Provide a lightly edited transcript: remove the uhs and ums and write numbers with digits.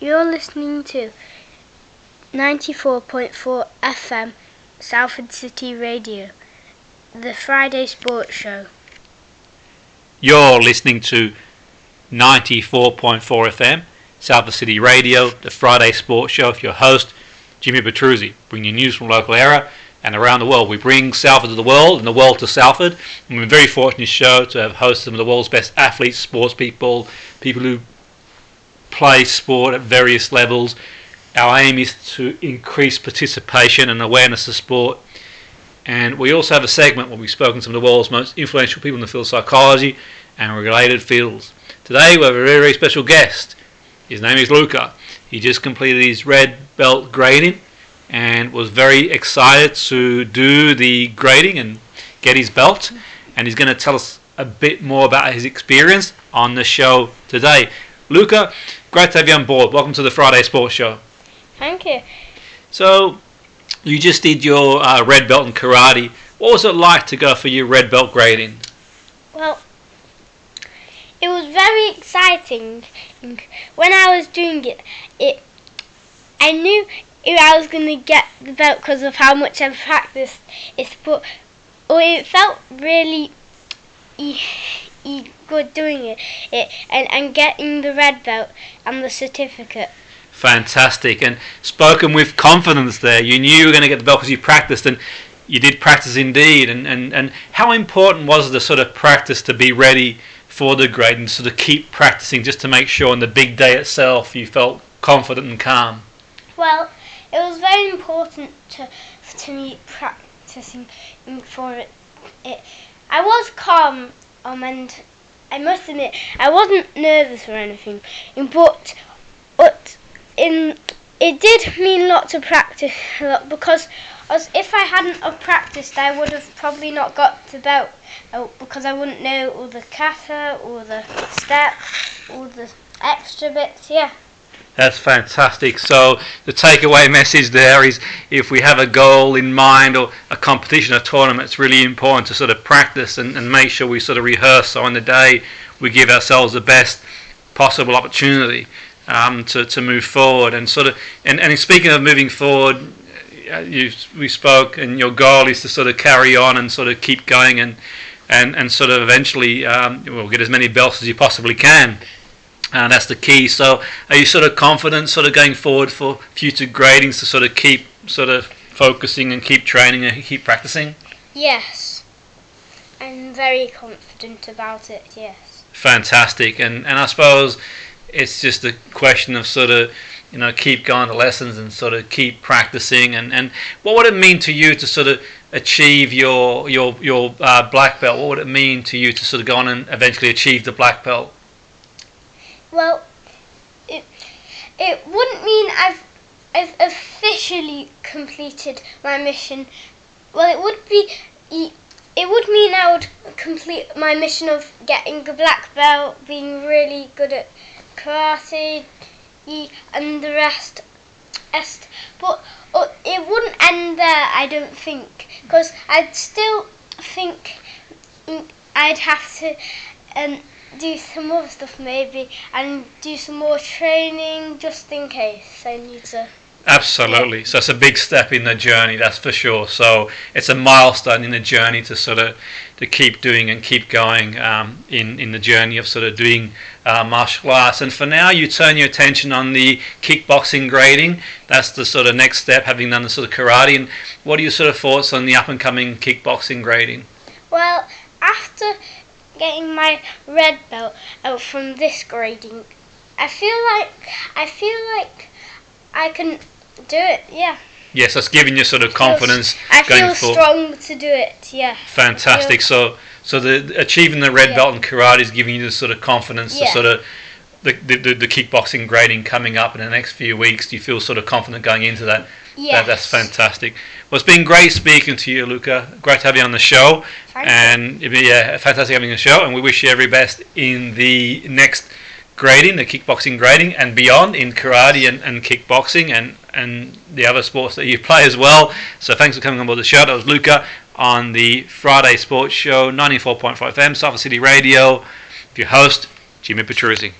You're listening to 94.4 FM, Salford City Radio, the Friday Sports Show. You're listening to 94.4 FM, Salford City Radio, the Friday Sports Show with your host, Jimmy Petruzzi, bringing you news from local area and around the world. We bring Salford to the world and the world to Salford. And we're very fortunate show to have hosted some of the world's best athletes, sports people who play sport at various levels. Our aim is to increase participation and awareness of sport. And we also have a segment where we've spoken to some of the world's most influential people in the field of psychology and related fields. Today we have a very, very special guest. His name is Luca. He just completed his red belt grading and was very excited to do the grading and get his belt. And he's going to tell us a bit more about his experience on the show today. Luca, great to have you on board. Welcome to the Friday Sports Show. Thank you. So, you just did your red belt in karate. What was it like to go for your red belt grading? Well, it was very exciting. When I was doing it, I knew I was going to get the belt because of how much I've practiced it, but it felt really good doing it and getting the red belt and the certificate. Fantastic, and spoken with confidence there. You knew you were going to get the belt because you practiced, and you did practice indeed. And how important was the sort of practice to be ready for the grade and sort of keep practicing just to make sure on the big day itself you felt confident and calm? Well, it was very important to me practicing for it. I was calm, and I must admit I wasn't nervous or anything, but it did mean a lot to practice a lot, because if I hadn't have practiced I would have probably not got the belt, because I wouldn't know all the kata, all the steps, all the extra bits. Yeah. That's fantastic. So the takeaway message there is, if we have a goal in mind or a competition, a tournament, it's really important to sort of practice and make sure we sort of rehearse, so on the day we give ourselves the best possible opportunity to move forward. And sort of and speaking of moving forward, we spoke, and your goal is to sort of carry on and sort of keep going and sort of eventually get as many belts as you possibly can. And that's the key. So are you sort of confident sort of going forward for future gradings to sort of keep sort of focusing and keep training and keep practicing? Yes. I'm very confident about it, yes. Fantastic. And I suppose it's just a question of sort of, keep going to lessons and sort of keep practicing. And what would it mean to you to sort of achieve your black belt? What would it mean to you to sort of go on and eventually achieve the black belt? Well, it wouldn't mean I've officially completed my mission. Well, it would mean I would complete my mission of getting the black belt, being really good at karate and the rest. But it wouldn't end there, I don't think, because I'd still think I'd have to do some more stuff maybe, and do some more training just in case I need to. Absolutely. Yeah. So it's a big step in the journey, that's for sure. So it's a milestone in the journey to sort of to keep doing and keep going in the journey of sort of doing martial arts. And for now, you turn your attention on the kickboxing grading. That's the sort of next step, having done the sort of karate. And what are your sort of thoughts on the up and coming kickboxing grading? Well, after getting my red belt from this grading, I feel like I can do it. Yeah. Yes, that's giving you sort of confidence I going forward. I feel strong to do it. Yeah. Fantastic. So the achieving the red belt in karate is giving you the sort of confidence to sort of the kickboxing grading coming up in the next few weeks. Do you feel sort of confident going into that? Yes. That's fantastic. Well, it's been great speaking to you, Luca. Great to have you on the show. Thank you. Fantastic having the show, and we wish you every best in the next grading, the kickboxing grading, and beyond in karate and kickboxing and the other sports that you play as well. So thanks for coming on board the show. That was Luca on the Friday Sports Show, 94.5 FM, Salford City Radio. Your host, Jimmy Petruzzi.